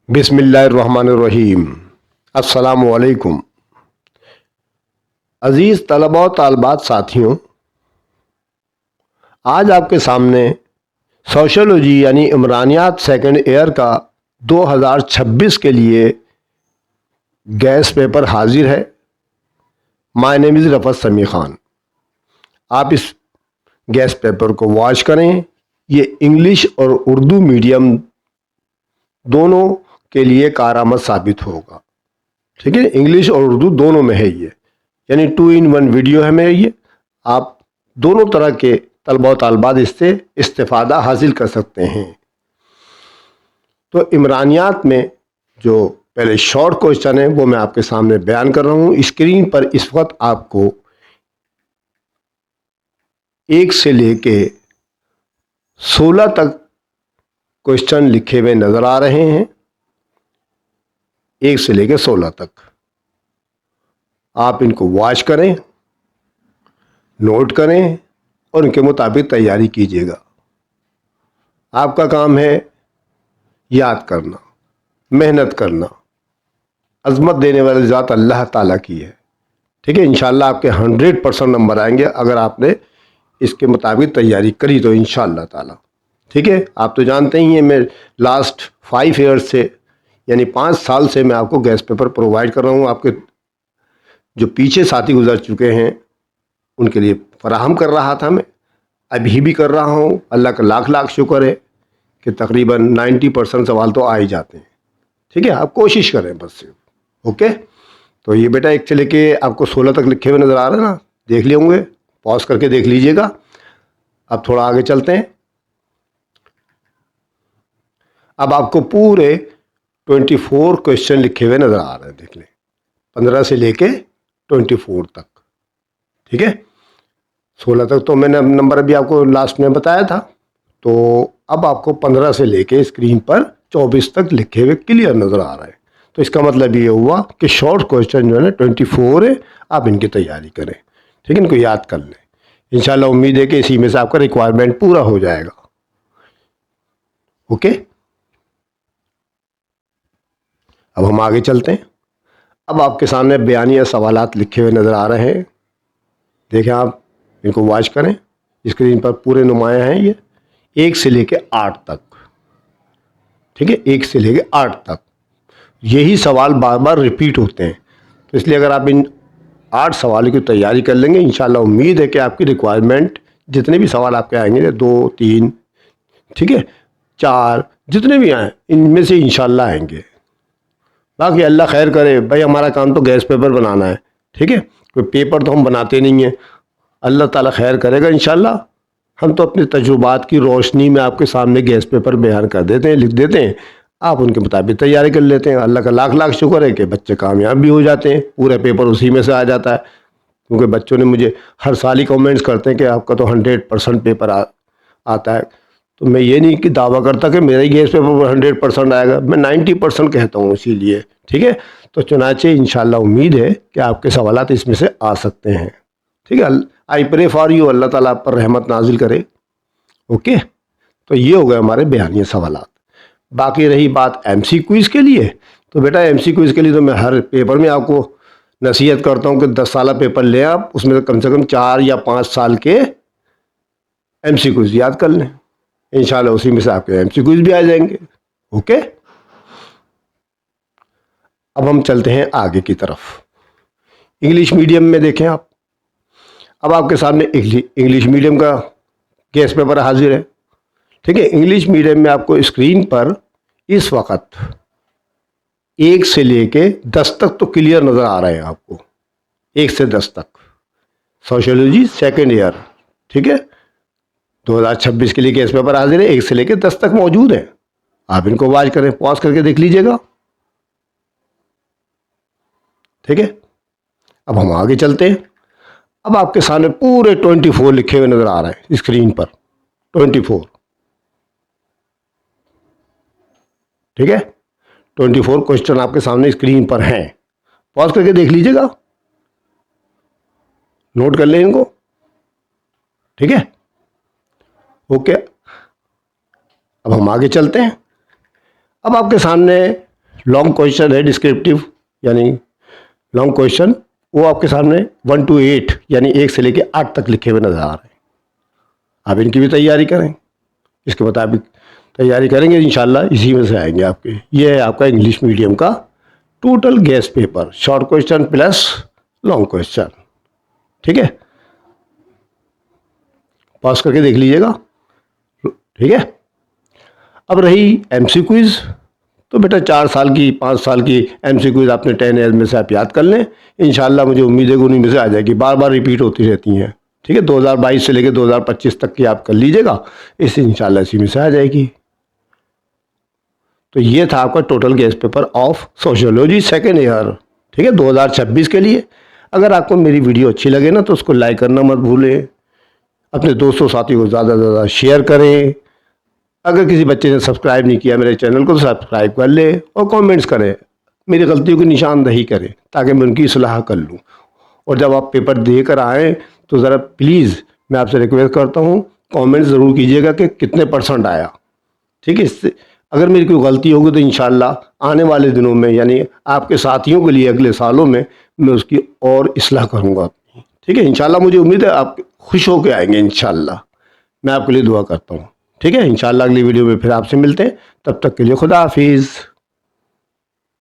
बिस्मिल्लाहिर्रहमानिर्रहीम। अस्सलामुअलैकुम। अज़ीज़ तलबा और तालबात साथियों, आज आपके सामने सोशोलॉजी यानी इमरानियात सेकंड ईयर का 2026 के लिए गैस पेपर हाजिर है। माय नेम इज़ रफ़त समी ख़ान। आप इस गैस पेपर को वॉच करें। ये इंग्लिश और उर्दू मीडियम दोनों के लिए कारआमद साबित होगा। ठीक है, इंग्लिश और उर्दू दोनों में है ये, यानी 2 in 1 वीडियो है मेरे ये। आप दोनों तरह के तलबा तालबात इससे इस्तेफादा हासिल कर सकते हैं। तो इमरानियात में जो पहले शॉर्ट क्वेश्चन है वो मैं आपके सामने बयान कर रहा हूँ। स्क्रीन पर इस वक्त आपको 1 से लेके 16 तक क्वेश्चन लिखे हुए नजर आ रहे हैं। 1 से लेके 16 तक आप इनको वॉच करें, नोट करें और उनके मुताबिक तैयारी कीजिएगा। आपका काम है याद करना, मेहनत करना। अज़मत देने वाली ज़ात अल्लाह ताला की है। ठीक है, इंशाल्लाह आपके 100% नंबर आएंगे अगर आपने इसके मुताबिक तैयारी करी तो इंशाल्लाह ताला। ठीक है, आप तो जानते ही हैं मैं लास्ट 5 ईयर्स से यानी 5 साल से मैं आपको गैस पेपर प्रोवाइड कर रहा हूँ। आपके जो पीछे साथी गुजर चुके हैं उनके लिए फराहम कर रहा था मैं, अभी भी कर रहा हूँ। अल्लाह का लाख लाख शुक्र है कि तकरीबन 90% सवाल तो आ ही जाते हैं। ठीक है, आप कोशिश करें बस। ओके, तो ये बेटा 1 से लेके आपको 16 तक लिखे हुए नज़र आ रहे हैं ना, देख लिए होंगे, पॉज करके देख लीजिएगा। अब थोड़ा आगे चलते हैं। अब आपको पूरे 24 क्वेश्चन लिखे हुए नज़र आ रहे हैं, देख लें, 15 से लेके 24 तक। ठीक है, 16 तक तो मैंने नंबर अभी आपको लास्ट में बताया था। तो अब आपको 15 से लेके स्क्रीन पर 24 तक लिखे हुए क्लियर नज़र आ रहे हैं। तो इसका मतलब ये हुआ कि शॉर्ट क्वेश्चन जो है ना 24 है, आप इनकी तैयारी करें। ठीक है, इनको याद कर लें। इंशाल्लाह उम्मीद है कि इसी में से आपका रिक्वायरमेंट पूरा हो जाएगा। ओके, अब हम आगे चलते हैं। अब आपके सामने बयानिया सवालात लिखे हुए नज़र आ रहे हैं, देखें आप इनको वॉच करें। स्क्रीन पर पूरे नुमाया हैं ये 1 से लेके 8 तक। ठीक है, 1 से लेके 8 तक यही सवाल बार बार रिपीट होते हैं। तो इसलिए अगर आप इन 8 सवालों की तैयारी कर लेंगे, इंशाल्लाह उम्मीद है कि आपकी रिक्वायरमेंट जितने भी सवाल आपके आएंगे 2 3 ठीक है 4 जितने भी आए इनमें से इंशाल्लाह आएंगे। बाकी अल्लाह खैर करे भाई, हमारा काम तो गैस पेपर बनाना है। ठीक है, कोई पेपर तो हम बनाते नहीं हैं। अल्लाह ताला खैर करेगा इंशाल्लाह। हम तो अपने तजुर्बात की रोशनी में आपके सामने गैस पेपर बयान कर देते हैं, लिख देते हैं, आप उनके मुताबिक तैयारी कर लेते हैं। अल्लाह का लाख लाख शुक्र है कि बच्चे कामयाब भी हो जाते हैं, पूरा पेपर उसी में से आ जाता है। क्योंकि बच्चों ने मुझे हर साल ही कमेंट्स करते हैं कि आपका तो 100% पेपर आता है। तो मैं ये नहीं कि दावा करता कि मेरा ही गैस पेपर 100% आएगा, मैं 90% कहता हूँ इसीलिए। ठीक है, तो चुनाचे इंशाल्लाह उम्मीद है कि आपके सवालात इसमें से आ सकते हैं। ठीक है, आई प्रे फॉर यू, अल्लाह ताला आप पर रहमत नाजिल करे। ओके, तो ये हो गए हमारे बयानिया सवालात। बाकी रही बात एमसी क्विज़ के लिए, तो बेटा एमसी क्विज़ के लिए तो मैं हर पेपर में आपको नसीहत करता हूँ कि 10 साल पेपर लें आप, उसमें से कम 4 या 5 साल के एमसी क्विज़ याद कर लें। इंशाल्लाह उसी में से आपके एमसी क्विज़ भी आ जाएंगे। ओके, अब हम चलते हैं आगे की तरफ। इंग्लिश मीडियम में देखें आप, अब आपके सामने इंग्लिश मीडियम का गैस पेपर हाजिर है। ठीक है, इंग्लिश मीडियम में आपको स्क्रीन पर इस वक्त 1 से लेके 10 तक तो क्लियर नज़र आ रहे हैं आपको। 1 से 10 तक सोशियोलॉजी सेकेंड ईयर। ठीक है, 2026 के लिए गैस पेपर हाजिर है, 1 से लेके 10 तक मौजूद है। आप इनको वॉच करें, पॉज करके देख लीजिएगा। ठीक है, अब हम आगे चलते हैं। अब आपके सामने पूरे 24 लिखे हुए नजर आ रहे हैं स्क्रीन पर, 24। ठीक है, 24 क्वेश्चन आपके सामने स्क्रीन पर हैं। पॉज करके देख लीजिएगा, नोट कर लें इनको। ठीक है, ओके, अब हम आगे चलते हैं। अब आपके सामने लॉन्ग क्वेश्चन है डिस्क्रिप्टिव यानी लॉन्ग क्वेश्चन, वो आपके सामने 1 to 8 यानी 1 से लेकर 8 तक लिखे हुए नज़र आ रहे हैं। आप इनकी भी तैयारी करें, इसके मुताबिक तैयारी करेंगे इंशाल्लाह इसी में से आएंगे आपके। ये है आपका इंग्लिश मीडियम का total guest paper, short question plus long question. ठीक है, पास करके देख लीजिएगा। ठीक है, अब रही एमसीक्यूज, तो बेटा 4 साल की 5 साल की एमसीक्यूज आपने 10 ईयर में से आप याद कर लें। इंशाल्लाह मुझे उम्मीद है कि उन्हीं में से आ जाएगी, बार बार रिपीट होती रहती हैं। ठीक है, 2022 से लेकर 2025 तक की आप कर लीजिएगा, इससे इंशाल्लाह इसी में से आ जाएगी। तो ये था आपका total guest paper of sociology second year. ठीक है, 2026 के लिए। अगर आपको मेरी वीडियो अच्छी लगे ना तो उसको लाइक करना मत भूलें, अपने दोस्तों साथियों को ज़्यादा से ज़्यादा शेयर करें। अगर किसी बच्चे ने सब्सक्राइब नहीं किया मेरे चैनल को तो सब्सक्राइब कर ले और कमेंट्स करें, मेरी गलतियों की निशानदही करें ताकि मैं उनकी इस्लाह कर लूँ। और जब आप पेपर दे कर आएँ तो ज़रा प्लीज़ मैं आपसे रिक्वेस्ट करता हूँ कमेंट ज़रूर कीजिएगा कि कितने % आया। ठीक है, इससे अगर मेरी कोई गलती होगी तो इंशाल्लाह आने वाले दिनों में यानी आपके साथियों के लिए अगले सालों में मैं उसकी और इस्लाह करूँगा अपनी। ठीक है, इंशाल्लाह मुझे उम्मीद है आप खुश होकर आएंगे इंशाल्लाह। मैं आपके लिए दुआ करता हूँ। ठीक है, इंशाल्लाह अगली वीडियो में फिर आपसे मिलते हैं, तब तक के लिए खुदा हाफिज़।